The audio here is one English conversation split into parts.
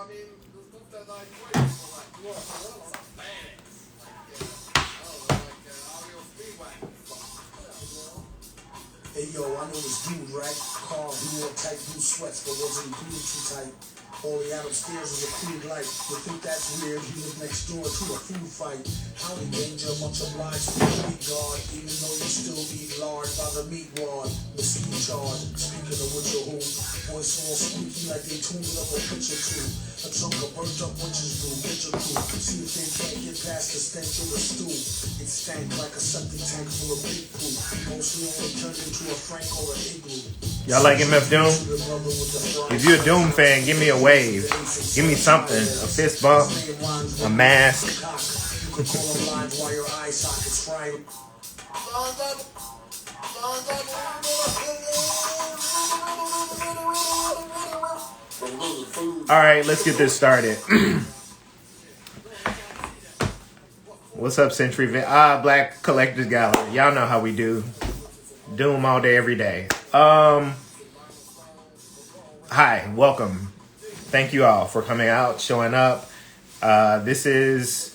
Hey yo, I know this dude, right? Carl, he wore tight blue sweats, but wasn't included too tight. All he had upstairs is a crude light. You think that's weird? He lived next door to a food fight. Howdy, danger, much obliged for the street guard. Even though you still eat lard by the meat wad. The ski chard. Speaking of which, who? Voice all squeaky like they tuned up a picture crew. A chunk of burnt up witches brew. Picture crew. See if they can't get past the stench of the stew. It stank like a septic tank full of pig poop. Mostly only turned into a frank or an igloo. Y'all like MF Doom? If you're a Doom fan, give me a wave. Give me something. A fist bump. A mask. Alright, let's get this started. What's up, Century? Black Collectors Gallery. Y'all know how we do. Doom all day, every day. Hi, welcome. Thank you all for coming out, showing up. This is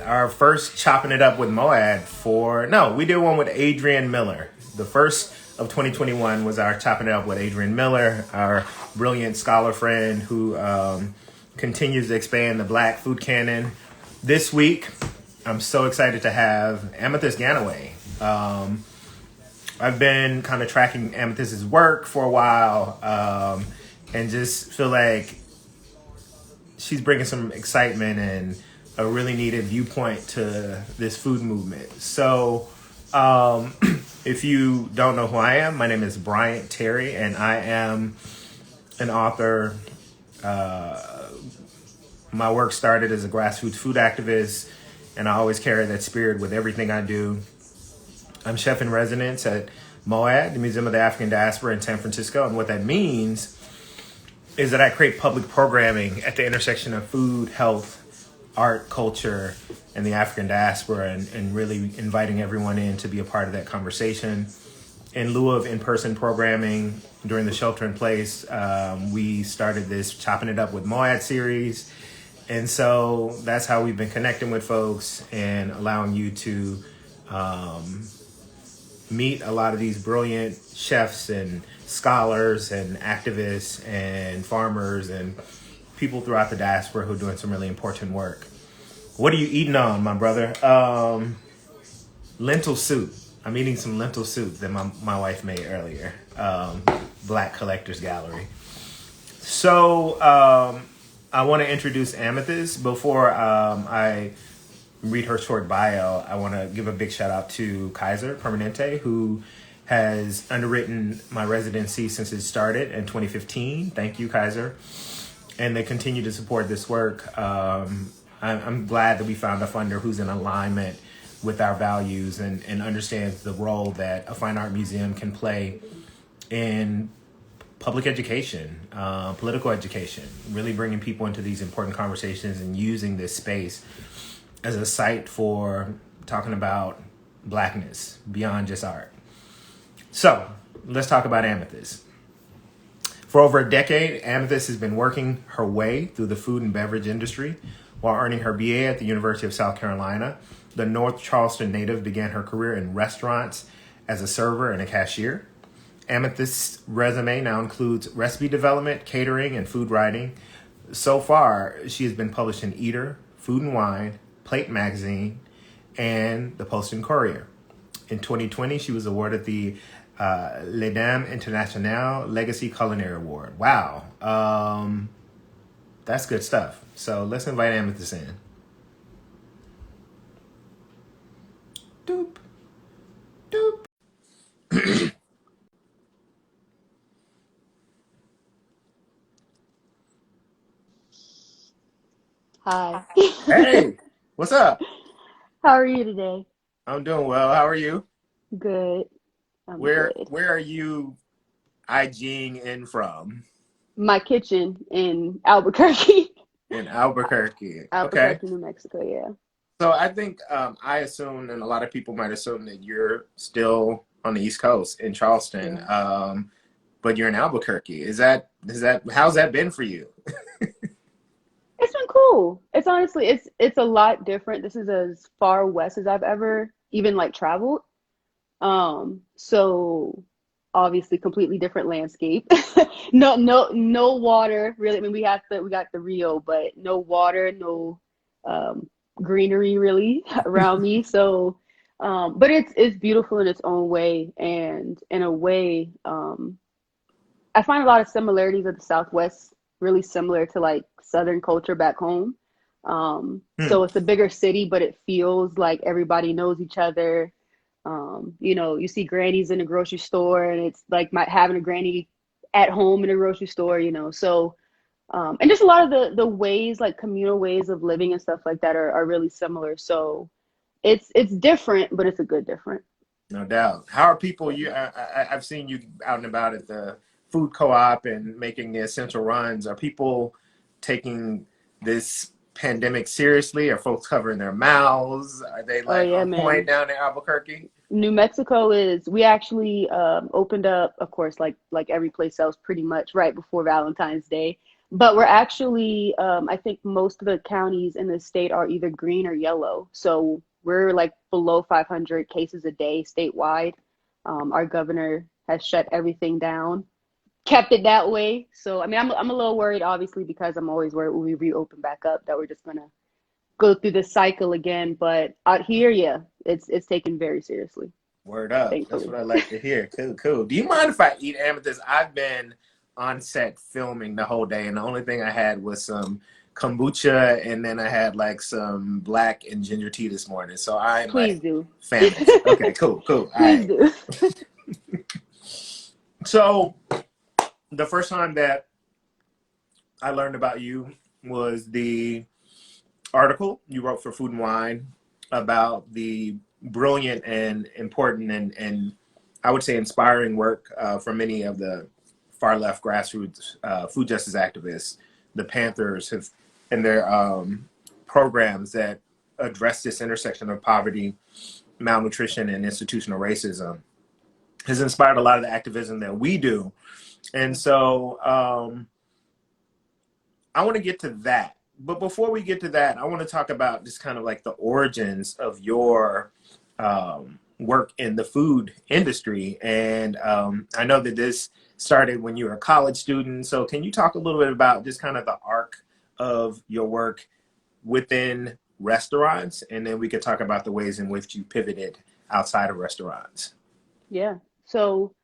our first Chopping It Up with MoAD we did one with Adrian Miller. The first of 2021 was our Chopping It Up with Adrian Miller, our brilliant scholar friend who continues to expand the Black food canon. This week, I'm so excited to have Amethyst Ganaway. I've been kind of tracking Amethyst's work for a while and just feel like she's bringing some excitement and a really needed viewpoint to this food movement. So if you don't know who I am, my name is Bryant Terry, and I am an author. My work started as a grassroots food activist, and I always carry that spirit with everything I do. I'm chef in residence at MoAD, the Museum of the African Diaspora in San Francisco. And what that means is that I create public programming at the intersection of food, health, art, culture, and the African diaspora, and really inviting everyone in to be a part of that conversation. In lieu of in-person programming during the shelter in place, we started this Chopping It Up with MoAD series. And so that's how we've been connecting with folks and allowing you to meet a lot of these brilliant chefs and scholars and activists and farmers and people throughout the diaspora who are doing some really important work. What are you eating on, my brother? Lentil soup. I'm eating some lentil soup that my wife made earlier. Black Collectors Gallery. So I want to introduce Amethyst. Before I read her short bio, I want to give a big shout out to Kaiser Permanente, who has underwritten my residency since it started in 2015. Thank you, Kaiser. And they continue to support this work. I'm glad that we found a funder who's in alignment with our values and understands the role that a fine art museum can play in public education, political education, really bringing people into these important conversations and using this space as a site for talking about Blackness beyond just art. So let's talk about Amethyst. For over a decade, Amethyst has been working her way through the food and beverage industry while earning her BA at the University of South Carolina. The North Charleston native began her career in restaurants as a server and a cashier. Amethyst's resume now includes recipe development, catering, and food writing. So far, she has been published in Eater, Food and Wine, Plate Magazine, and the Post and Courier. In 2020, she was awarded the Les Dames Internationale Legacy Culinary Award. Wow. That's good stuff. So let's invite Amethyst in. Doop. Doop. Hi. Hey, what's up? How are you today? I'm doing well. How are you? Good. Where Good. are you IGing in from? My kitchen in Albuquerque. In Albuquerque. Okay. Albuquerque, New Mexico, yeah. So I think I assume, and a lot of people might assume, that you're still on the East Coast in Charleston, Yeah. but you're in Albuquerque. How's that been for you? It's been cool. It's honestly, it's a lot different. This is as far west as I've ever even like traveled. So obviously completely different landscape. No water really. I mean, we got the Rio, but no water, no um greenery really around me. So but it's beautiful in its own way, and in a way, I find a lot of similarities of the Southwest, really similar to like Southern culture back home. Hmm. So it's a bigger city, but it feels like everybody knows each other. You see grannies in the grocery store, and it's like having a granny at home in a grocery store, So, and just a lot of the ways, like communal ways of living and stuff like that, are really similar. So it's different, but it's a good different. No doubt. How are people? Yeah. I've seen you out and about at the food co-op and making the essential runs. Are people taking this pandemic seriously? Are folks covering their mouths? Are they Oh like yeah, on point man. down in Albuquerque? New Mexico is we actually opened up, of course, like every place else, pretty much right before Valentine's Day. But we're actually, I think most of the counties in the state are either green or yellow. So we're like below 500 cases a day statewide. Our governor has shut everything down, kept it that way. So I mean, I'm a little worried, obviously, because I'm always worried when we reopen back up that we're just gonna go through this cycle again. But out here, yeah, it's taken very seriously, Word up. That's thankfully. what I like to hear. Cool, cool. Do you mind if I eat amethyst? I've been on set filming the whole day, and the only thing I had was some kombucha, and then I had like some black and ginger tea this morning. So I'm Please like do. famished. Okay, cool, cool. All Please right. do. So the first time that I learned about you was the article you wrote for Food and Wine about the brilliant and important and I would say inspiring work from many of the far left grassroots food justice activists. The Panthers have and their programs that address this intersection of poverty, malnutrition, and institutional racism has inspired a lot of the activism that we do. And so I want to get to that. But before we get to that, I want to talk about just kind of like the origins of your work in the food industry. And I know that this started when you were a college student. So can you talk a little bit about just kind of the arc of your work within restaurants? And then we could talk about the ways in which you pivoted outside of restaurants. Yeah. So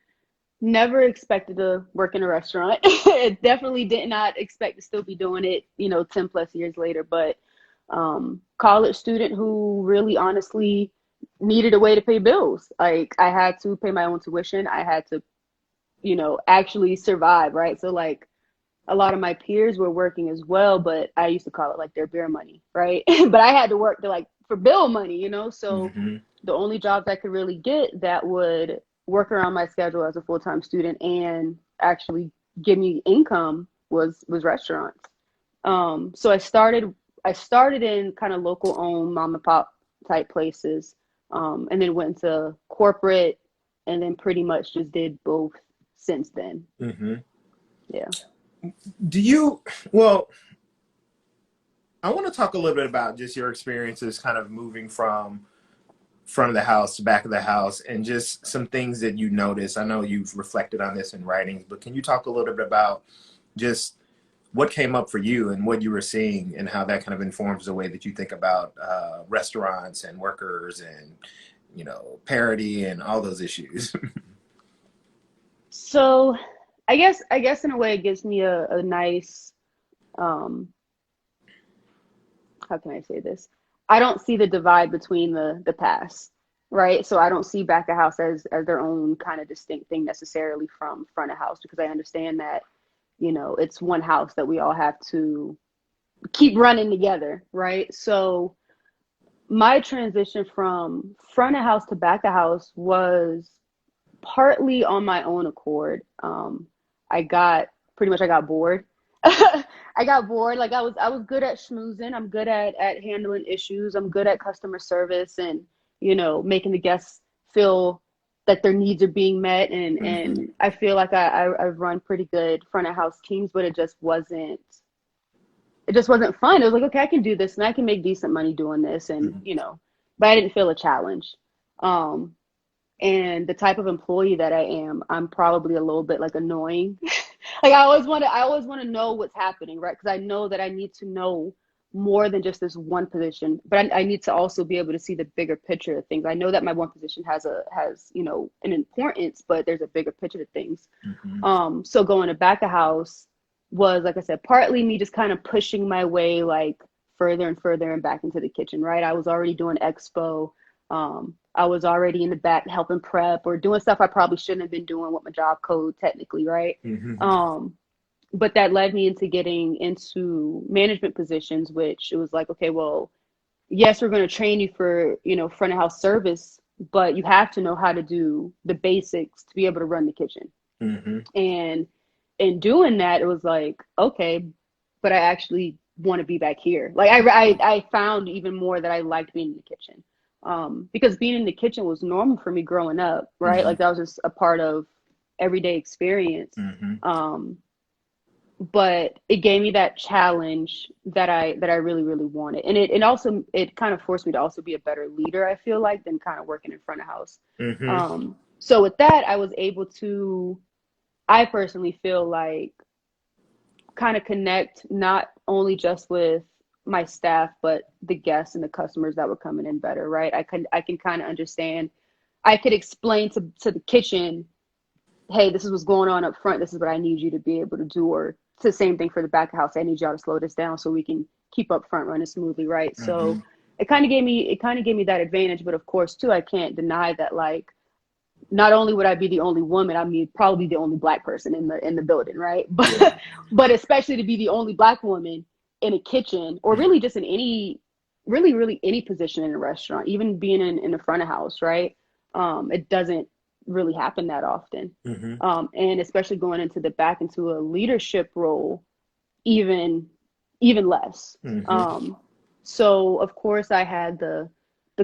never expected to work in a restaurant. Definitely did not expect to still be doing it, 10 plus years later. But college student who really honestly needed a way to pay bills. Like I had to pay my own tuition. I had to, actually survive, right? So like a lot of my peers were working as well, but I used to call it like their beer money, right? But I had to work to like for bill money, So Mm-hmm. the only jobs I could really get that would work around my schedule as a full-time student and actually give me income was restaurants. So I started in kind of local owned mom and pop type places, and then went to corporate, and then pretty much just did both since then. Mm-hmm. Yeah. Do you, well, I want to talk a little bit about just your experiences kind of moving from front of the house to back of the house and just some things that you notice. I know you've reflected on this in writings, but can you talk a little bit about just what came up for you and what you were seeing and how that kind of informs the way that you think about restaurants and workers and, parity and all those issues? So I guess in a way it gives me a nice, um how can I say this? I don't see the divide between the past, right? So I don't see back of house as their own kind of distinct thing necessarily from front of house, because I understand that, it's one house that we all have to keep running together, right? So my transition from front of house to back of house was partly on my own accord. I got I got bored. I got bored. Like I was good at schmoozing. I'm good at handling issues. I'm good at customer service and making the guests feel that their needs are being met. And Hmm. and I feel like I've run pretty good front of house teams, but it just wasn't it just wasn't fun. It was like, okay, I can do this and I can make decent money doing this, and but I didn't feel a challenge. And the type of employee that I am, I'm probably a little bit like annoying. Like I always want to know what's happening, right? Because I know that I need to know more than just this one position, but I need to also be able to see the bigger picture of things. I know that my one position has an importance, but there's a bigger picture to things. So going to back of house was, like I said, partly me just kind of pushing my way like further and further and back into the kitchen, right? I was already doing expo. I was already in the back helping prep or doing stuff I probably shouldn't have been doing with my job code technically, right? But that led me into getting into management positions, which it was like, okay, well, yes, we're going to train you for, front of house service, but you have to know how to do the basics to be able to run the kitchen. And in doing that, it was like, okay, but I actually want to be back here. Like I found even more that I liked being in the kitchen. Because being in the kitchen was normal for me growing up, right? Like that was just a part of everyday experience. But it gave me that challenge that I really, really wanted. And it kind of forced me to also be a better leader, I feel like, than kind of working in front of house. So with that, I was able to, I personally feel like, kind of connect not only just with my staff, but the guests and the customers that were coming in better, right? I can kind of understand. I could explain to the kitchen, hey, this is what's going on up front. This is what I need you to be able to do. Or it's the same thing for the back of house. I need y'all to slow this down so we can keep up front running smoothly, right? So it kind of gave me that advantage. But of course, too, I can't deny that, like, not only would I be the only woman, I mean, probably the only Black person in the building, right? But especially to be the only Black woman in a kitchen, or really just in any position in a restaurant, even being in the front of house, right? It doesn't really happen that often. And especially going into a leadership role, even less. So of course I had the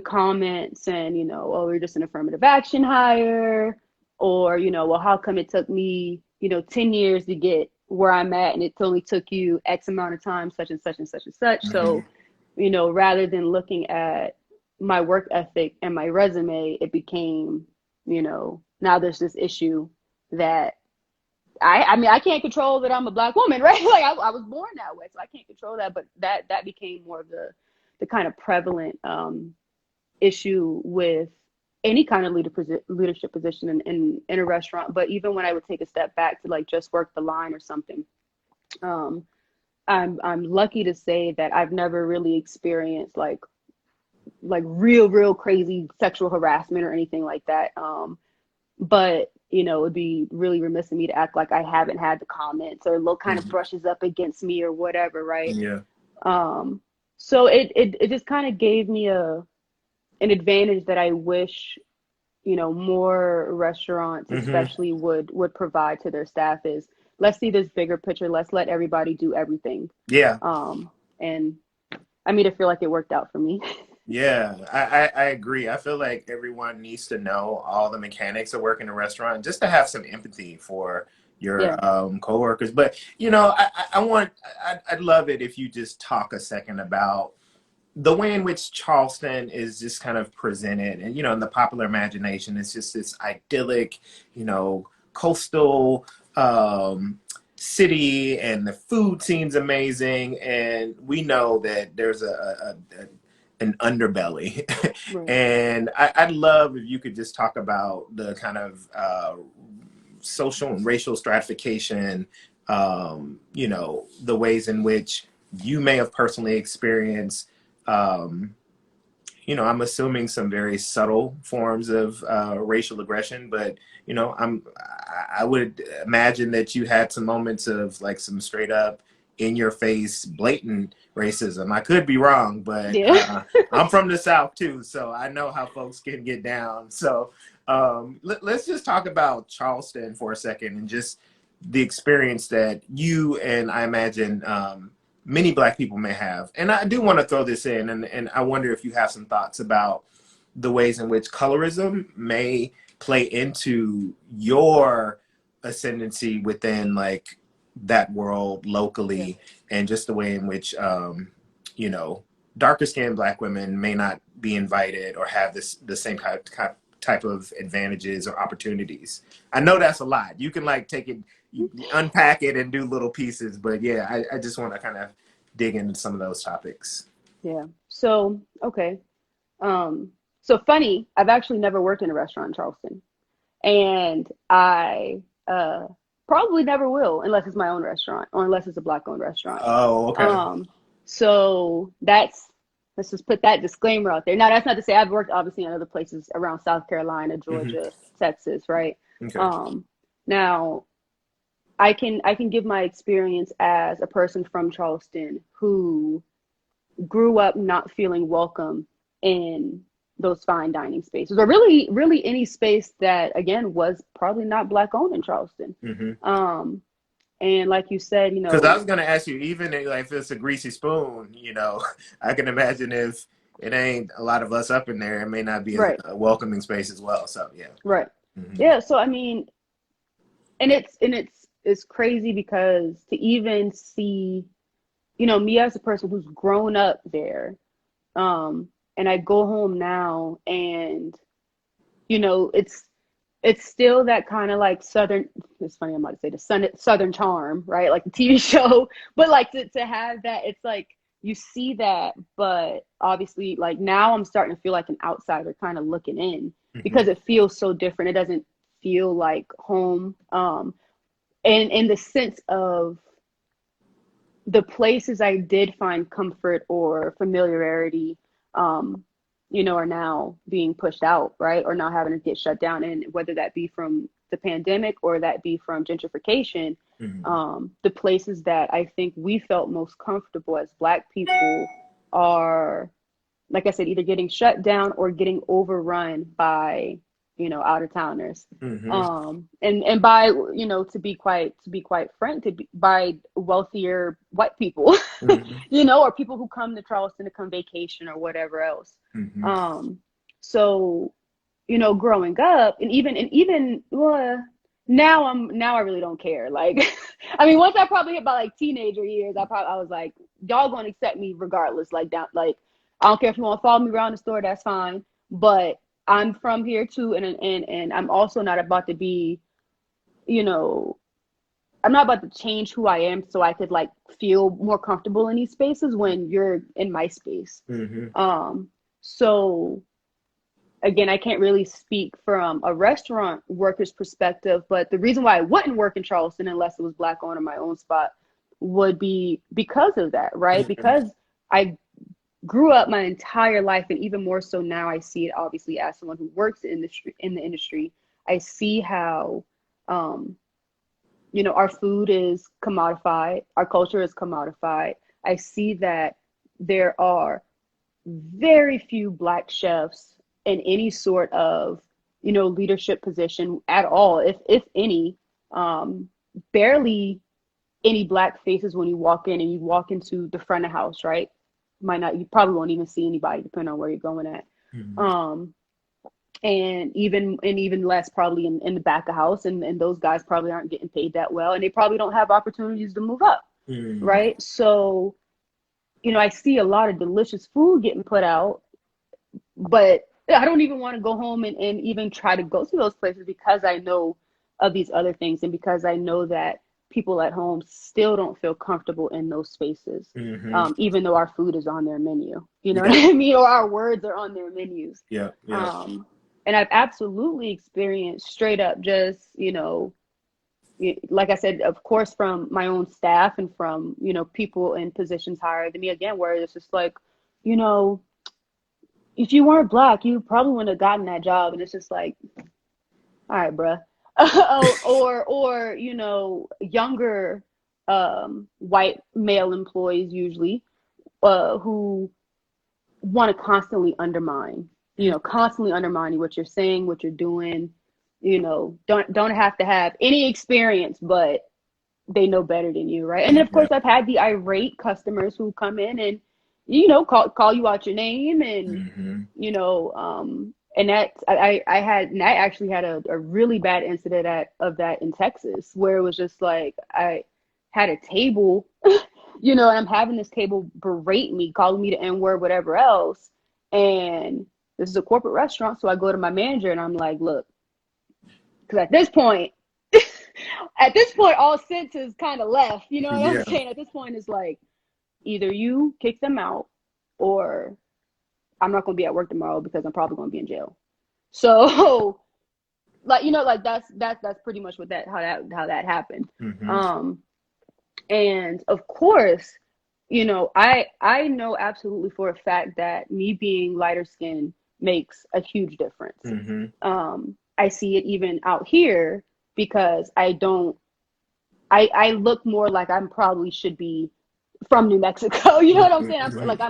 comments and, oh, we're just an affirmative action hire, or, well, how come it took me, 10 years to get where I'm at, and it only took you X amount of time, such and such and such and such. So, rather than looking at my work ethic and my resume, it became, now there's this issue that I mean, I can't control that I'm a Black woman, right? Like I was born that way, so I can't control that. But that became more of the kind of prevalent issue with any kind of leadership position in a restaurant. But even when I would take a step back to like just work the line or something, I'm lucky to say that I've never really experienced like real crazy sexual harassment or anything like that. But it would be really remiss of me to act like I haven't had the comments or little kind of brushes up against me or whatever, right? So it just kind of gave me an advantage that I wish, more restaurants especially would provide to their staff is, let's see this bigger picture. Let's let everybody do everything. And I mean, I feel like it worked out for me. Yeah, I agree. I feel like everyone needs to know all the mechanics of working in a restaurant, just to have some empathy for your coworkers. But I'd love it if you just talk a second about the way in which Charleston is just kind of presented, and in the popular imagination, it's just this idyllic, coastal city, and the food seems amazing, and we know that there's an underbelly. And I'd love if you could just talk about the kind of social and racial stratification, the ways in which you may have personally experienced, I'm assuming some very subtle forms of racial aggression, but I would imagine that you had some moments of like some straight up in your face blatant racism. I could be wrong, but I'm from the South too, so I know how folks can get down. So let's just talk about Charleston for a second, and just the experience that you and I imagine many Black people may have. And I do want to throw this in, and I wonder if you have some thoughts about the ways in which colorism may play into your ascendancy within like that world Yeah. locally, and just the way in which you know, darker skinned Black women may not be invited or have the same type of advantages or opportunities. I know that's a lot. You can like take it, you unpack it, and do little pieces. But yeah, I just want to kind of dig into some of those topics. Yeah. So, okay. Um, so funny, I've actually never worked in a restaurant in Charleston. And I probably never will unless it's my own restaurant or unless it's a Black owned restaurant. Oh, okay. Um, so that's let's just put that disclaimer out there. Now, that's not to say I've worked obviously in other places around South Carolina, Hmm. Georgia, Texas, right? Okay. Um, Now I can give my experience as a person from Charleston who grew up not feeling welcome in those fine dining spaces, or really any space that again was probably not Black owned in Charleston. Hmm. Um, and like you said, Because I was gonna ask you, even if it's a greasy spoon, you know, I can imagine if it ain't a lot of us up in there, it may not be right, a welcoming space as well. So yeah. right, Hmm. yeah. So I mean, and it's crazy because to even see, me as a person who's grown up there, and I go home now, and it's still that kind of like southern. It's funny, I'm about to say the southern charm, right? Like the TV show, but like to have that, it's like you see that, but obviously, like now I'm starting to feel like an outsider, kind of looking in Hmm. because it feels so different. It doesn't feel like home, and in the sense of the places I did find comfort or familiarity, um, are now being pushed out, right? Or now having to get shut down. And whether that be from the pandemic or that be from gentrification, Hmm. the places that I think we felt most comfortable as Black people are, like I said, either getting shut down or getting overrun by, out of towners. Hmm. And by, to be quite frank, by wealthier white people, Hmm. or people who come to Charleston to come vacation or whatever else. Hmm. Um, so, growing up and even well, now I really don't care. Like, I mean, once I probably hit my like teenager years, I was like, y'all gonna accept me regardless. Like down, like I don't care if you want to follow me around the store, that's fine. But I'm from here too, and I'm also not about to be, you know, I'm not about to change who I am so I could like feel more comfortable in these spaces when you're in my space. Hmm. Um, so again, I can't really speak from a restaurant worker's perspective, but the reason why I wouldn't work in Charleston unless it was Black owned in my own spot would be because of that, right? Hmm. Because I grew up my entire life, and even more so now, I see it obviously as someone who works in the industry. I see how, um, our food is commodified, our culture is commodified. I see that there are very few Black chefs in any sort of, leadership position at all, if any. Um, Barely any Black faces when you walk in and you walk into the front of house, right? Might not, you probably won't even see anybody depending on where you're going at. Hmm. Um, and even less probably in the back of house, and those guys probably aren't getting paid that well, and they probably don't have opportunities to move up, Hmm. right? So, I see a lot of delicious food getting put out, but I don't even want to go home and even try to go to those places because I know of these other things, and because I know that people at home still don't feel comfortable in those spaces, Hmm. even though our food is on their menu. You know what Yeah. I mean? Or our words are on their menus. Yeah. Yeah. Um, and I've absolutely experienced straight up just, like I said, of course, from my own staff and from, people in positions higher than me, again, where it's just like, you know, if you weren't Black, you probably wouldn't have gotten that job. And it's just like, all right, bruh. or younger white male employees usually who want to constantly undermine what you're saying, what you're doing. Don't have to have any experience, but they know better than you, right? And then of Yeah. course I've had the irate customers who come in and call you out your name, and Hmm. and that I actually had a really bad incident of that in Texas, where it was just like had a table, you know, and I'm having this table berate me, calling me the N-word, whatever else. And this is a corporate restaurant. So I go to my manager and I'm like, look, because at this point, all sense is kind of left. You know what I'm Yeah. saying? At this point, it's like, either you kick them out or I'm not going to be at work tomorrow because I'm probably going to be in jail. So, like, you know, like that's pretty much what how that happened. Mm-hmm. And of course, you know, I know absolutely for a fact that me being lighter skinned makes a huge difference. Mm-hmm. I see it even out here because I look more like I'm probably should be from New Mexico. You know what I'm saying?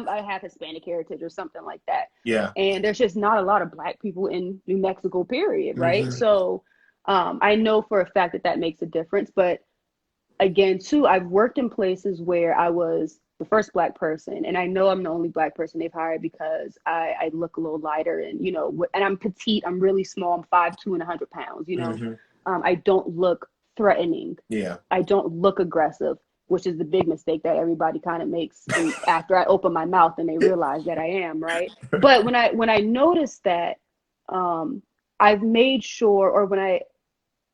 I have Hispanic heritage or something like that. Yeah. And there's just not a lot of Black people in New Mexico, period. Right. Mm-hmm. So I know for a fact that makes a difference. But again, too, I've worked in places where I was the first Black person, and I know I'm the only Black person they've hired because I look a little lighter, and you know, and I'm petite, I'm really small, I'm 5'2" and 100 pounds. You know, I don't look threatening. Yeah. I don't look aggressive, which is the big mistake that everybody kind of makes after I open my mouth and they realize that I am, right? But when I noticed that, I've made sure, or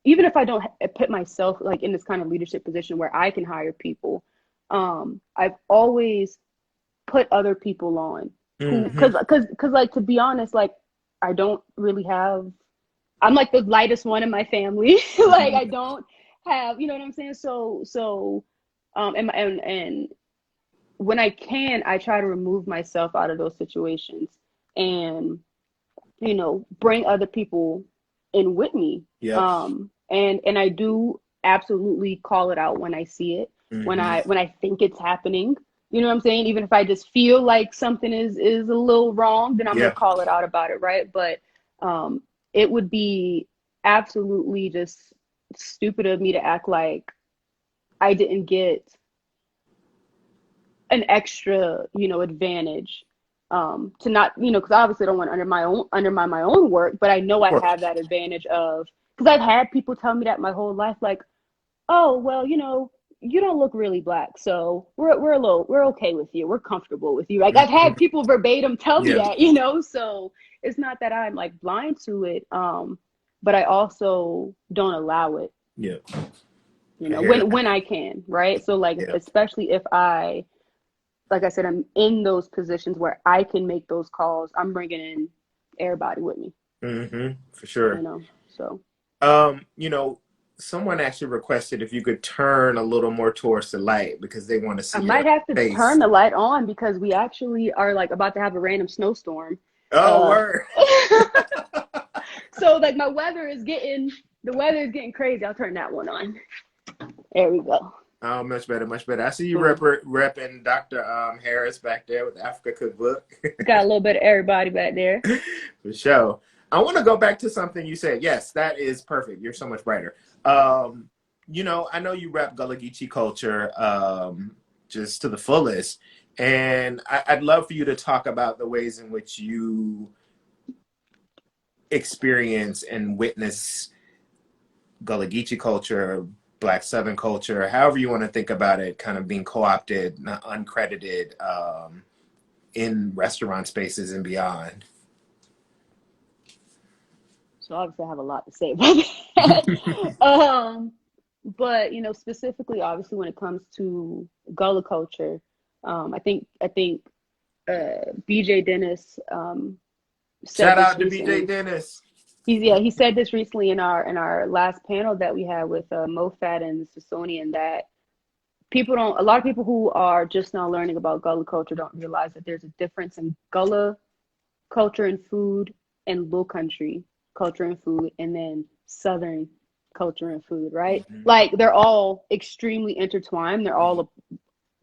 even if I don't put myself like in this kind of leadership position where I can hire people, I've always put other people on who, because like, to be honest, like I don't really have, I'm like the lightest one in my family. Like I don't have, you know what I'm saying? So and when I can, I try to remove myself out of those situations and, you know, bring other people in with me. Yeah. And I do absolutely call it out when I see it, when I think it's happening. You know what I'm saying? Even if I just feel like something is a little wrong, then I'm gonna call it out about it, right? But it would be absolutely just stupid of me to act like I didn't get an extra, you know, advantage to not, you know, because obviously I don't want to undermine my own work, but I know I have that advantage of, because I've had people tell me that my whole life, like, oh, well, you know, you don't look really Black, so we're okay with you, we're comfortable with you. Like I've had people verbatim tell me that, you know, so it's not that I'm like blind to it, but I also don't allow it. Yeah. You know, when I can, right? So like, especially if like I said, I'm in those positions where I can make those calls, I'm bringing in everybody with me. For sure. You know, so. You know, someone actually requested if you could turn a little more towards the light because they want to see I your might have to face. turn the light on because we actually are like about to have a random snowstorm. Oh, word. So like the weather is getting crazy. I'll turn that one on. There we go. Oh, much better, much better. I see you repping Dr. Harris back there with the Africa Cookbook. Got a little bit of everybody back there. For sure. I want to go back to something you said. Yes, that is perfect. You're so much brighter. You know, I know you rep Gullah Geechee culture just to the fullest. And I'd love for you to talk about the ways in which you experience and witness Gullah Geechee culture, Black Southern culture, however you want to think about it, kind of being co-opted, not uncredited in restaurant spaces and beyond. So obviously I have a lot to say about that. But you know, specifically, obviously, when it comes to Gullah culture, I think BJ Dennis said Shout this out to recently. BJ Dennis. He said this recently in our last panel that we had with MoFad and Smithsonian, that a lot of people who are just now learning about Gullah culture don't realize that there's a difference in Gullah culture and food and Low Country culture and food, and then Southern culture and food, right? Like they're all extremely intertwined. They're all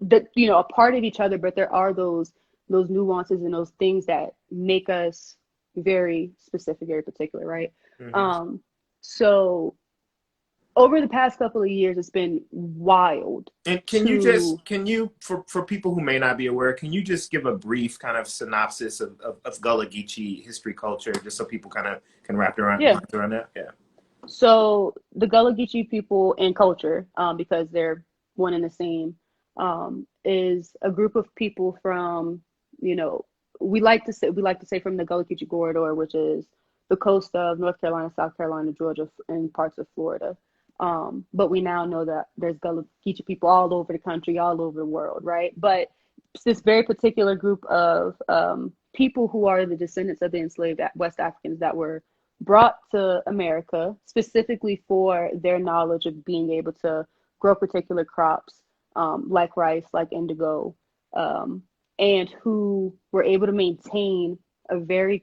a part of each other, but there are those nuances and those things that make us very specific, very particular, right? So over the past couple of years, it's been wild. And can you for people who may not be aware, can you just give a brief kind of synopsis of Gullah Geechee history culture, just so people kind of can wrap their minds around that? Yeah. So the Gullah Geechee people and culture, because they're one and the same, is a group of people from, you know, we like to say from the Gullah Geechee corridor, which is the coast of North Carolina, South Carolina, Georgia, and parts of Florida. But we now know that there's Gullah Geechee people all over the country, all over the world, right? But this very particular group of people who are the descendants of the enslaved West Africans that were brought to America specifically for their knowledge of being able to grow particular crops, like rice, like indigo, and who were able to maintain a very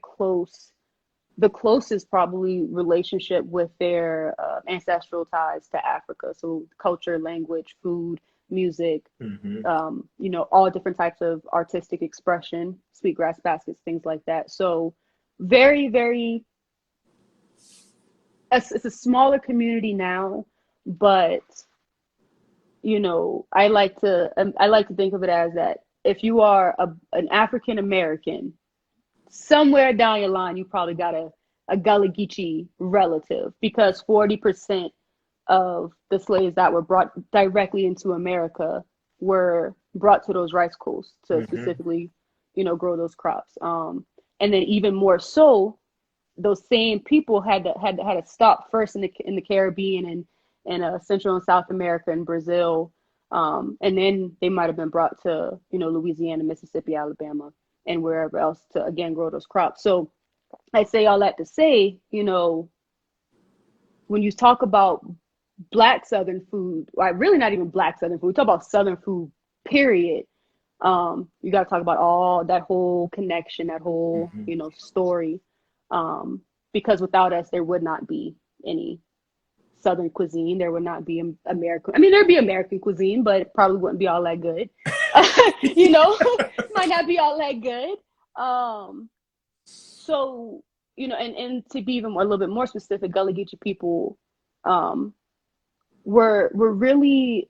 the closest probably relationship with their ancestral ties to Africa. So culture, language, food, music, you know, all different types of artistic expression, sweetgrass baskets, things like that. So very, very, it's a smaller community now, but, you know, I like to think of it as that if you are an African American, somewhere down your line, you probably got a Gullah Geechee relative, because 40% of the slaves that were brought directly into America were brought to those rice coasts to specifically, you know, grow those crops. And then even more so, those same people had to stop first in the Caribbean and Central and South America and Brazil, and then they might have been brought to, you know, Louisiana, Mississippi, Alabama, and wherever else to again grow those crops. So I say all that to say, you know, when you talk about Black Southern food, or really not even Black Southern food, we talk about Southern food, period. You got to talk about all that whole connection, that whole, you know, story. Because without us, there would not be any Southern cuisine. There would not be American. I mean, there'd be American cuisine, but it probably wouldn't be all that good. You know, might not be all that good. So, you know, and to be even a little bit more specific, Gullah Geechee people were really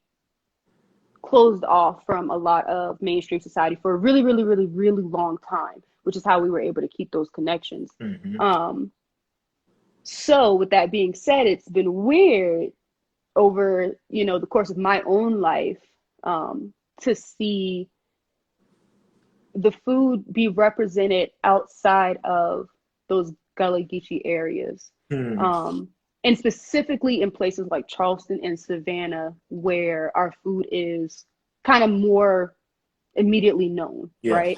closed off from a lot of mainstream society for a really, really, really, really long time, which is how we were able to keep those connections. So with that being said, it's been weird over, you know, the course of my own life, to see the food be represented outside of those Gullah Geechee areas. And specifically in places like Charleston and Savannah, where our food is kind of more immediately known, right?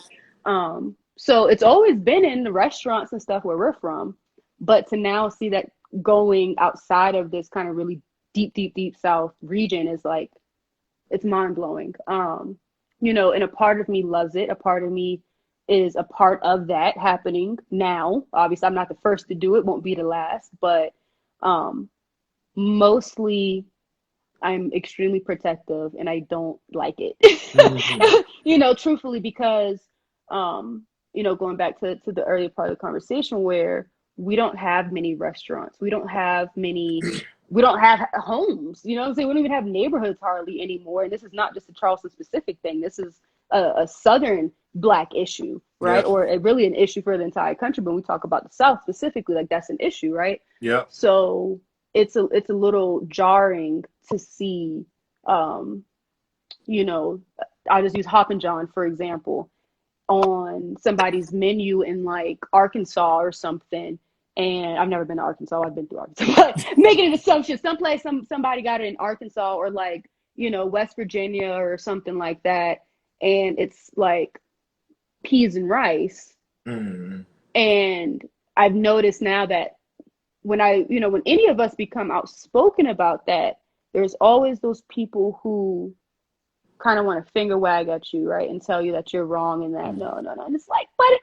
So it's always been in the restaurants and stuff where we're from, but to now see that going outside of this kind of really deep South region is like, it's mind blowing. You know, and a part of me loves it. A part of me is a part of that happening now. Obviously, I'm not the first to do it, won't be the last, but mostly I'm extremely protective and I don't like it. You know, truthfully, because you know, going back to the earlier part of the conversation where we don't have many restaurants, we don't have homes, you know what I'm saying? We don't even have neighborhoods hardly anymore. And this is not just a Charleston specific thing. This is a Southern Black issue, right? Or really an issue for the entire country. But when we talk about the South specifically, like that's an issue, right? So it's a little jarring to see, you know, I'll just use Hoppin' John, for example, on somebody's menu in like Arkansas or something. And I've never been to Arkansas. I've been through Arkansas, but making an assumption, somebody got it in Arkansas or like, you know, West Virginia or something like that. And it's like peas and rice. And I've noticed now that when any of us become outspoken about that, there's always those people who kind of want to finger wag at you, right? And tell you that you're wrong and that no. And it's like, but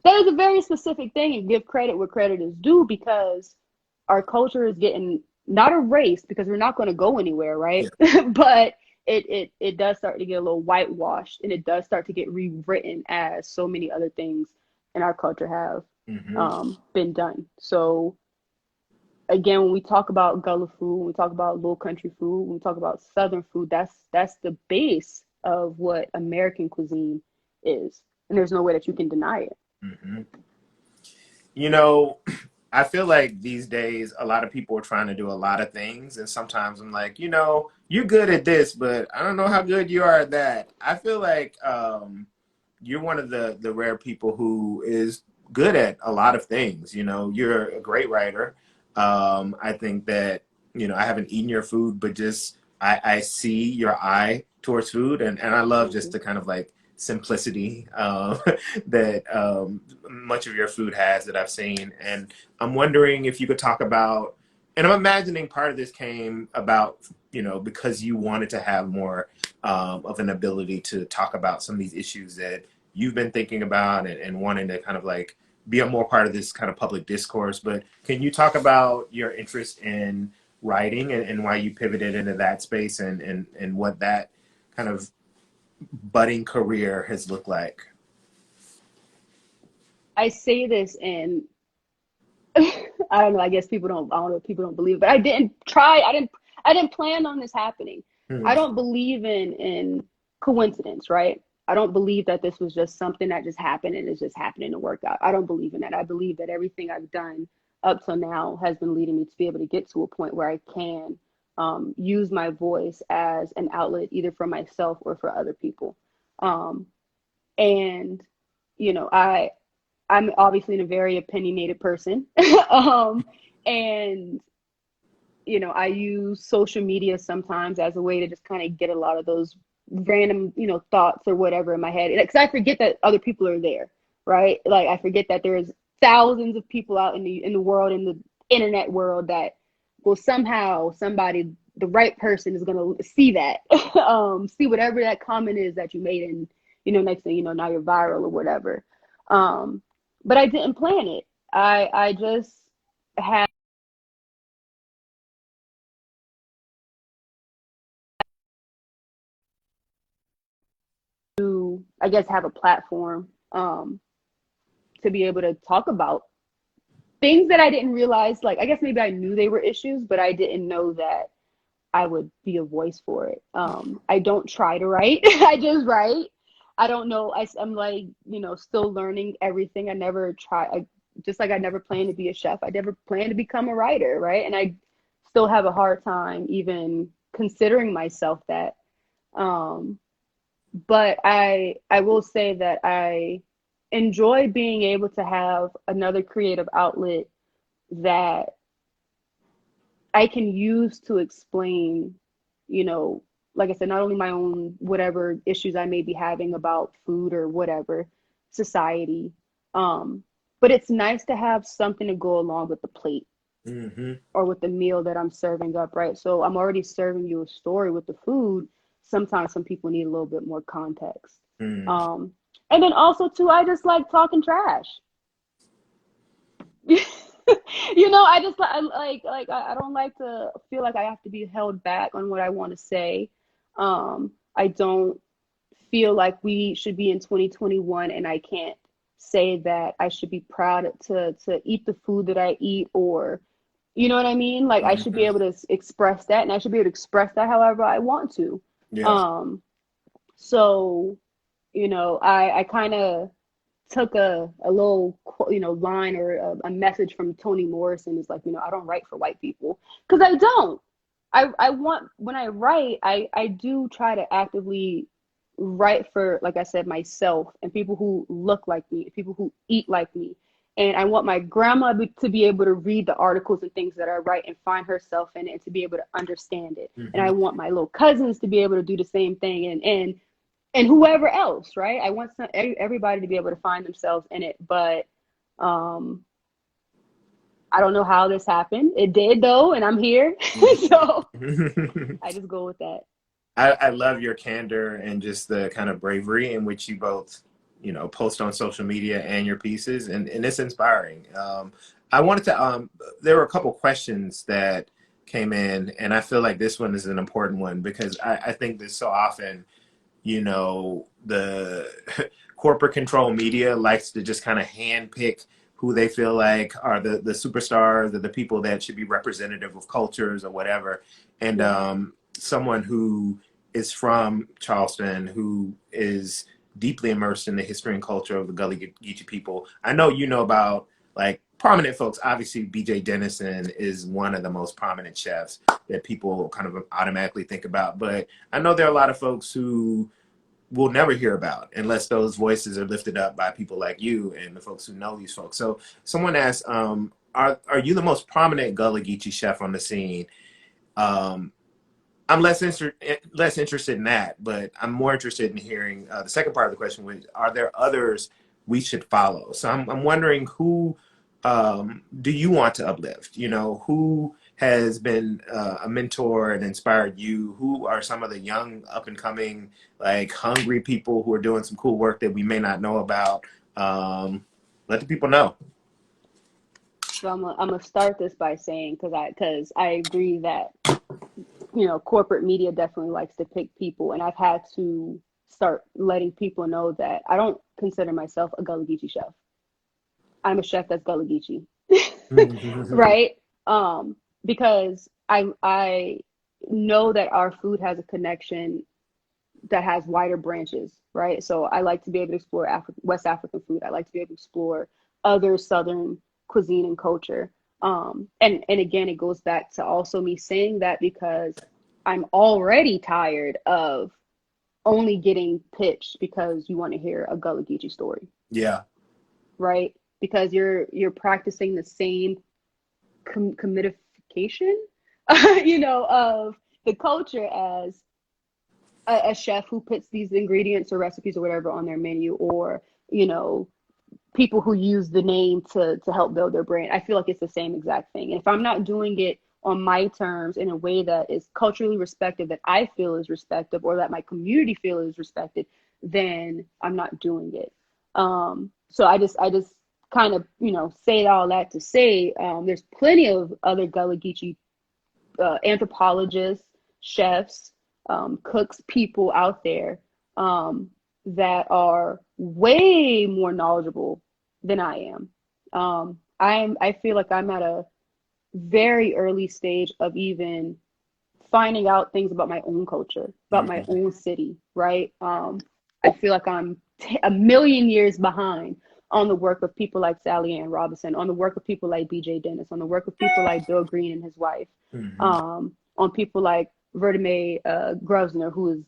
that is a very specific thing, and give credit where credit is due, because our culture is getting not erased because we're not going to go anywhere, right? But it does start to get a little whitewashed, and it does start to get rewritten as so many other things in our culture have been done. So again, when we talk about Gullah food, when we talk about Low Country food, when we talk about Southern food, that's the base of what American cuisine is, and there's no way that you can deny it. You know, I feel like these days a lot of people are trying to do a lot of things, and sometimes I'm like, you know, you're good at this, but I don't know how good you are at that. I feel like you're one of the rare people who is good at a lot of things. You know, you're a great writer. I think that, you know, I haven't eaten your food, but just I see your eye towards food, and I love Thank just you. the kind of like simplicity that much of your food has that I've seen. And I'm wondering if you could talk about, and I'm imagining part of this came about, you know, because you wanted to have more of an ability to talk about some of these issues that you've been thinking about, and wanting to kind of like be a more part of this kind of public discourse. But can you talk about your interest in writing, and why you pivoted into that space, and what that kind of budding career has looked like? I say this and I don't know, I guess people don't, I don't know if people don't believe it, but I didn't plan on this happening. Hmm. I don't believe in coincidence, right? I don't believe that this was just something that just happened and is just happening to work out. I don't believe in that. I believe that everything I've done up till now has been leading me to be able to get to a point where I can use my voice as an outlet either for myself or for other people. Um, and you know, I'm obviously a very opinionated person. um, and you know, I use social media sometimes as a way to just kind of get a lot of those random, you know, thoughts or whatever in my head. Because I forget that other people are there, right? Like I forget that there's thousands of people out in the world, in the internet world, that will somehow somebody, the right person is gonna see that, see whatever that comment is that you made, and you know, next thing you know, now you're viral or whatever. Um, but I didn't plan it. I just had to, I guess, have a platform to be able to talk about things that I didn't realize. Like, I guess maybe I knew they were issues, but I didn't know that I would be a voice for it. I don't try to write, I just write. I don't know. I'm like, you know, still learning everything. I never try, just like I never planned to be a chef, I never planned to become a writer, right? And I still have a hard time even considering myself that. Um, but I will say that I enjoy being able to have another creative outlet that I can use to explain, you know, like I said, not only my own whatever issues I may be having about food or whatever, society, um, but it's nice to have something to go along with the plate Hmm. or with the meal that I'm serving up, right? So I'm already serving you a story with the food. Sometimes some people need a little bit more context. Mm. Um, and then also too, I just like talking trash. You know, I just I don't like to feel like I have to be held back on what I want to say. I don't feel like we should be in 2021 and I can't say that I should be proud to eat the food that I eat, or you know what I mean? Like I should be Hmm. able to express that, and I should be able to express that however I want to. Yeah. Um, so, you know, I kind of took a little, you know, line or a message from Toni Morrison. Is like, you know, I don't write for white people because I don't. I want, when I write, I do try to actively write for, like I said, myself and people who look like me, people who eat like me. And I want my grandma to be able to read the articles and things that I write and find herself in it and to be able to understand it. And Hmm. I want my little cousins to be able to do the same thing, and whoever else, right? I want everybody to be able to find themselves in it. But um, I don't know how this happened. It did though, and I'm here. So Hmm. I just go with that. I love your candor and just the kind of bravery in which you both, you know, post on social media and your pieces, and it's inspiring. I wanted to, there were a couple questions that came in, and I feel like this one is an important one because I think that so often, you know, the corporate control media likes to just kind of handpick who they feel like are the superstars or the people that should be representative of cultures or whatever. And Yeah. someone who is from Charleston, who is deeply immersed in the history and culture of the Gullah Geechee people. I know you know about like prominent folks. Obviously, BJ Dennison is one of the most prominent chefs that people kind of automatically think about. But I know there are a lot of folks who we'll never hear about unless those voices are lifted up by people like you and the folks who know these folks. So someone asked, are you the most prominent Gullah Geechee chef on the scene? I'm less interested in that, but I'm more interested in hearing the second part of the question, which are there others we should follow? So I'm wondering who do you want to uplift? You know, who has been a mentor and inspired you? Who are some of the young, up and coming, like hungry people who are doing some cool work that we may not know about? Let the people know. So I'm gonna start this by saying, because I agree that, you know, corporate media definitely likes to pick people, and I've had to start letting people know that I don't consider myself a Gullah Geechee chef. I'm a chef that's Gullah Geechee, right? Because I know that our food has a connection that has wider branches, right? So I like to be able to explore West African food. I like to be able to explore other Southern cuisine and culture. And again, it goes back to also me saying that because I'm already tired of only getting pitched because you want to hear a Gullah Geechee story. Yeah. Right? Because you're practicing the same commodification, you know, of the culture as a chef who puts these ingredients or recipes or whatever on their menu, or, you know, people who use the name to help build their brand. I feel like it's the same exact thing. And if I'm not doing it on my terms in a way that is culturally respected, that I feel is respected, or that my community feel is respected, then I'm not doing it. So I just kind of, you know, say all that to say there's plenty of other Gullah Geechee anthropologists, chefs, cooks, people out there that are way more knowledgeable than I am. I feel like I'm at a very early stage of even finding out things about my own culture, about my own city, right? I feel like I'm a million years behind on the work of people like Sally Ann Robinson, on the work of people like BJ Dennis, on the work of people like Bill Green and his wife, on people like Vertime Grosvenor, who is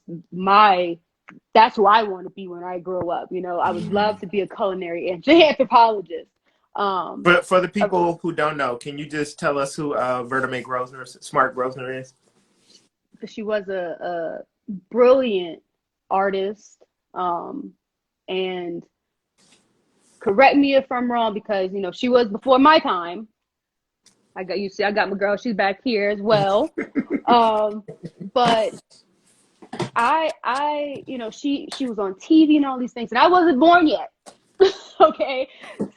that's who I want to be when I grow up. You know, I would love to be a culinary anthropologist. But for the people who don't know, can you just tell us who Vertime Grosvenor is? She was a brilliant artist, and correct me if I'm wrong, because, you know, she was before my time. I got my girl, she's back here as well. But I you know, she was on TV and all these things, and I wasn't born yet. Okay,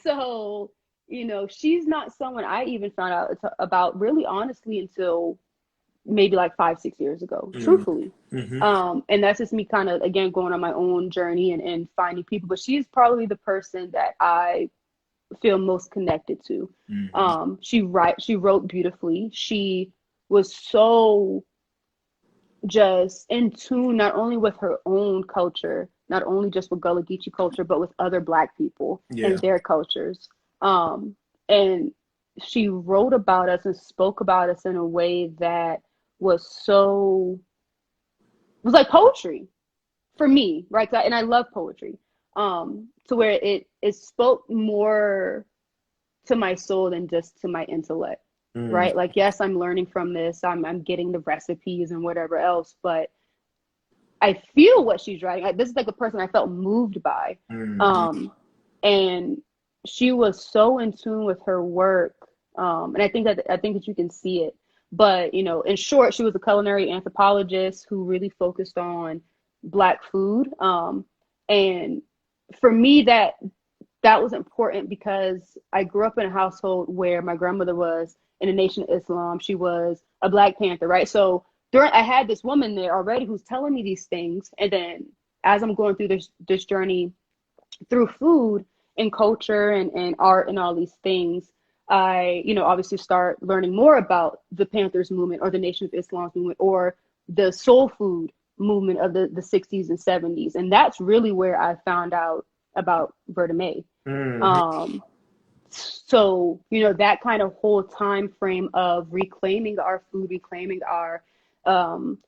so, you know, she's not someone I even found out about really honestly until maybe like 5-6 years ago, truthfully. And that's just me kind of, again, going on my own journey and finding people. But she's probably the person that I feel most connected to. She wrote beautifully. She was so just in tune, not only with her own culture, not only just with Gullah Geechee culture, but with other Black people and their cultures. And she wrote about us and spoke about us in a way that was like poetry for me, right? And I love poetry, to where it spoke more to my soul than just to my intellect, right? Like, yes, I'm learning from this, I'm getting the recipes and whatever else, but I feel what she's writing. This is like a person I felt moved by. And she was so in tune with her work. And I think that you can see it. But, you know, in short, she was a culinary anthropologist who really focused on Black food. And for me, that was important because I grew up in a household where my grandmother was in the Nation of Islam. She was a Black Panther, right? So I had this woman there already who's telling me these things. And then as I'm going through this journey through food and culture and art and all these things, I, you know, obviously start learning more about the Panthers movement or the Nation of Islam movement or the soul food movement of the 60s and 70s. And that's really where I found out about Vertime. So, that kind of whole time frame of reclaiming our food, reclaiming our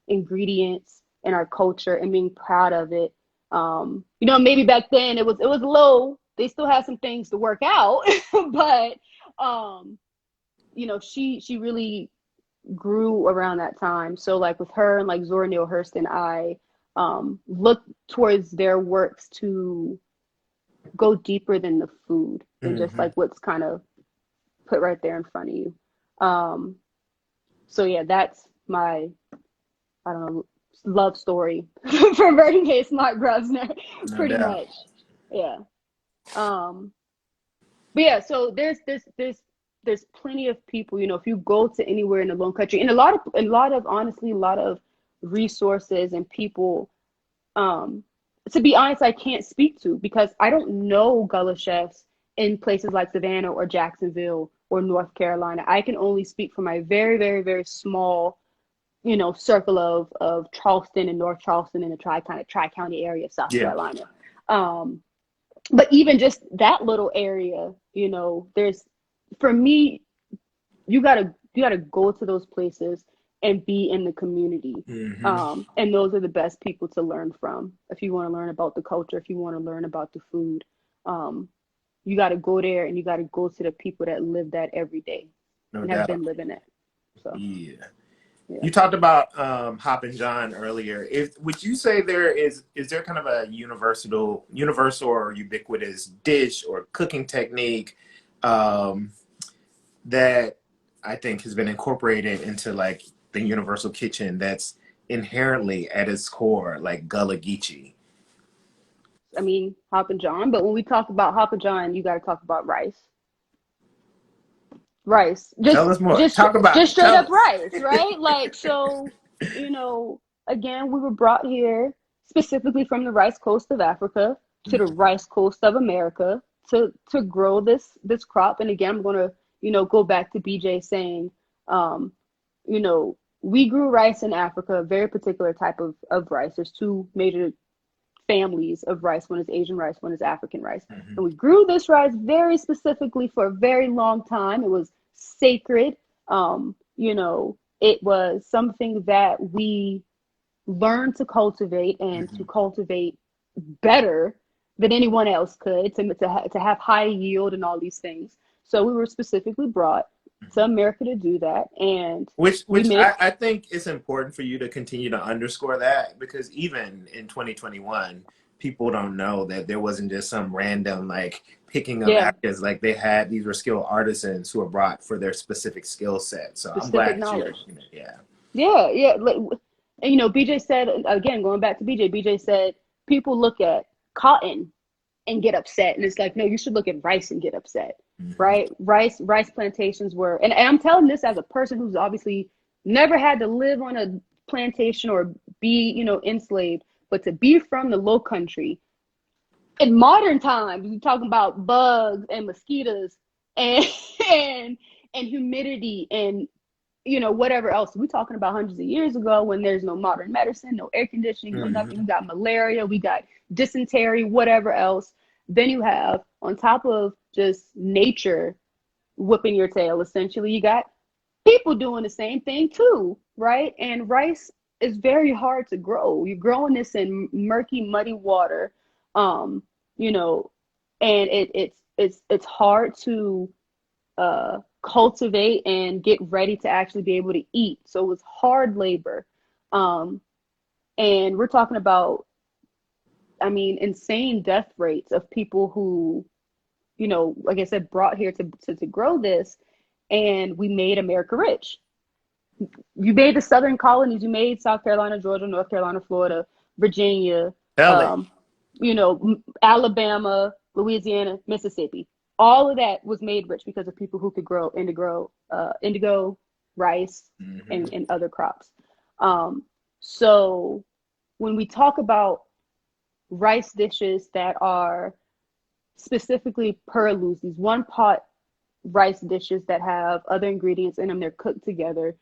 ingredients and our culture and being proud of it. Maybe back then it was low. They still had some things to work out, but she really grew around that time. So like with her and like Zora Neale Hurston, I look towards their works to go deeper than the food and just like what's kind of put right there in front of you. So yeah, that's my, I don't know, love story for Vernon Hayes, Mark Grosvenor, pretty much. Yeah. But yeah, so there's plenty of people, if you go to anywhere in the Lone Country, and a lot of honestly, a lot of resources and people, to be honest, I can't speak to, because I don't know Gullah chefs in places like Savannah or Jacksonville or North Carolina. I can only speak from my very, very, very small, circle of Charleston and North Charleston and the Tri-County area of South Carolina. But even just that little area, there's, for me, you gotta go to those places and be in the community. And those are the best people to learn from. If you want to learn about the culture, if you want to learn about the food, you got to go there, and you got to go to the people that live that every day and have been living it. So yeah. You talked about Hoppin' John earlier. Would you say is there kind of a universal or ubiquitous dish or cooking technique that I think has been incorporated into like the universal kitchen that's inherently at its core like Gullah Geechee? I mean, Hoppin' John, but when we talk about Hoppin' John, you got to talk about rice. Tell us more. Talk about just it. straight Tell up us. rice, right? Like, so, again, we were brought here specifically from the rice coast of Africa to the rice coast of America to grow this crop. And again, I'm going to, go back to BJ saying, we grew rice in Africa, a very particular type of rice. There's two major families of rice. One is Asian rice, one is African rice. And we grew this rice very specifically for a very long time. It was sacred. It was something that we learned to cultivate and to cultivate better than anyone else could, to have high yield and all these things. So we were specifically brought to America to do that. And which I think it's important for you to continue to underscore that, because even in 2021, people don't know that there wasn't just some random like picking of actors. Like these were skilled artisans who were brought for their specific skill set. So I'm glad knowledge. Yeah. And BJ said, again, going back to BJ said, people look at cotton and get upset. And it's like, no, you should look at rice and get upset. Right? Rice plantations were, and I'm telling this as a person who's obviously never had to live on a plantation or be, enslaved, but to be from the Low Country in modern times, you're talking about bugs and mosquitoes and humidity and whatever else. We're talking about hundreds of years ago when there's no modern medicine, no air conditioning, no nothing. We got malaria, we got dysentery, whatever else. Then you have, on top of just nature whipping your tail, essentially, you got people doing the same thing too, right? And rice is very hard to grow. You're growing this in murky, muddy water, and it's hard to cultivate and get ready to actually be able to eat. So it was hard labor, and we're talking about, insane death rates of people who, like I said, brought here to grow this, and we made America rich. You made the southern colonies, you made South Carolina, Georgia, North Carolina, Florida, Virginia, Alabama, Louisiana, Mississippi. All of that was made rich because of people who could grow indigo, rice, and other crops. So when we talk about rice dishes that are specifically purlus, these one pot rice dishes that have other ingredients in them, they're cooked together,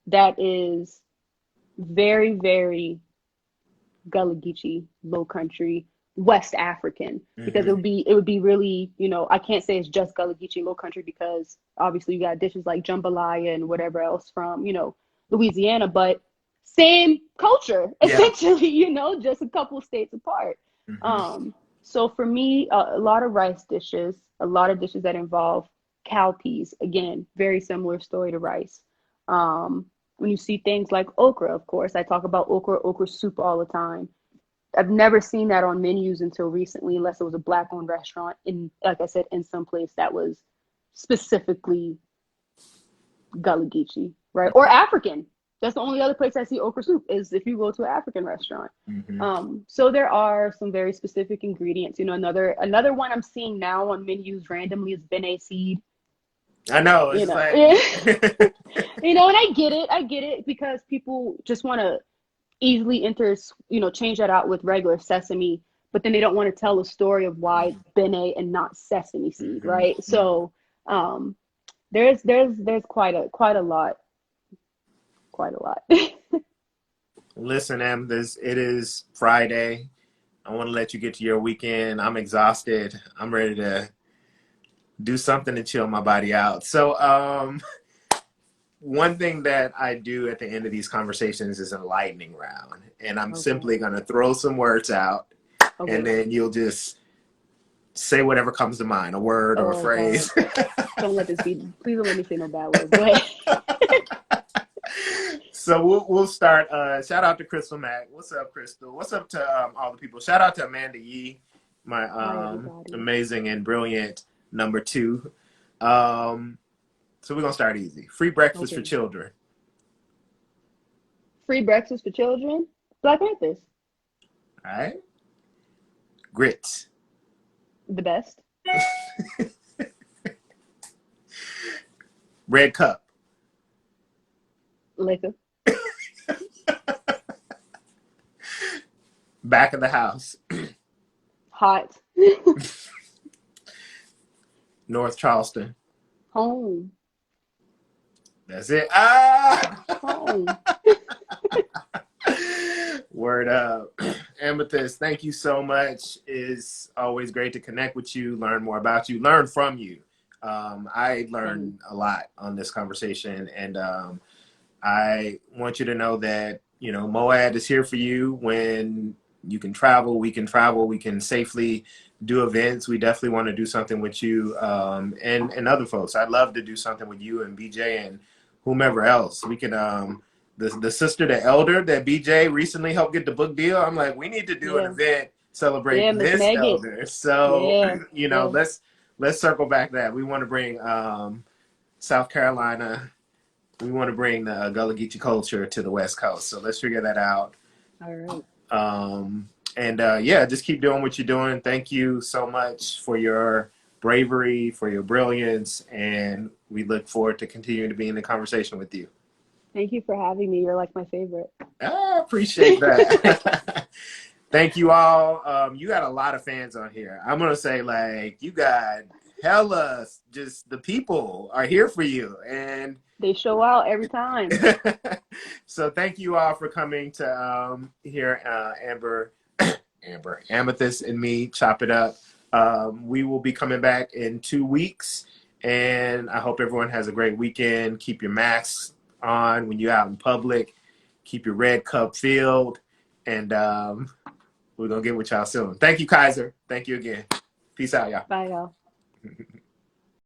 that is very, very Gullah Geechee, Low Country, West African, because it would be really, you know, I can't say it's just Gullah Geechee Low Country, because obviously you got dishes like jambalaya and whatever else from, you know, Louisiana, but same culture, essentially, you know, just a couple states apart. So for me, a lot of rice dishes, a lot of dishes that involve cowpeas, again, very similar story to rice. When you see things like okra, of course, I talk about okra soup all the time. I've never seen that on menus until recently, unless it was a Black-owned restaurant in, like I said, in some place that was specifically Gullah Geechee, right? Or African. That's the only other place I see okra soup, is if you go to an African restaurant. So there are some very specific ingredients. You know, another one I'm seeing now on menus randomly is bene seed. I know, it's like you know, and I get it, because people just want to easily change that out with regular sesame, but then they don't want to tell the story of why bene and not sesame seed, right? So there's quite a lot. Listen, Amethyst, it is Friday. I want to let you get to your weekend. I'm exhausted. I'm ready to do something to chill my body out. So one thing that I do at the end of these conversations is a lightning round. And I'm simply going to throw some words out, and then you'll just say whatever comes to mind, a word or a phrase. Don't let this be. Please don't let me say no bad words. Go ahead. So we'll start. Shout out to Crystal Mack. What's up, Crystal? What's up to all the people? Shout out to Amanda Yee, my amazing and brilliant number 2. So we're gonna start easy. Free breakfast for children. Free breakfast for children. Black Panthers. All right. Grits. The best. Red cup. Liquor. Back of the house. Hot. North Charleston. Home. That's it. Home. Word up. Amethyst, thank you so much. It's always great to connect with you, learn more about you, learn from you. I learned a lot on this conversation, and I want you to know that, you know, MoAD is here for you. When you can travel, we can safely do events. We definitely want to do something with you and other folks. I'd love to do something with you and BJ and whomever else. We can, the sister, the elder that BJ recently helped get the book deal. I'm like, we need to do an event celebrating this elder. So, you know, let's circle back that. We want to bring South Carolina. We want to bring the Gullah Geechee culture to the West Coast. So let's figure that out. All right. Just keep doing what you're doing. Thank you so much for your bravery, for your brilliance, and we look forward to continuing to be in the conversation with you. Thank you for having me. You're like my favorite. I appreciate that. Thank you all. You got a lot of fans on here. I'm going to say, like, you got hella, just the people are here for you. And they show out every time. So thank you all for coming to hear Amethyst and me chop it up. We will be coming back in 2 weeks, and I hope everyone has a great weekend. Keep your masks on when you're out in public. Keep your red cup filled, and we're going to get with y'all soon. Thank you, Kaiser. Thank you again. Peace out, y'all. Bye, y'all.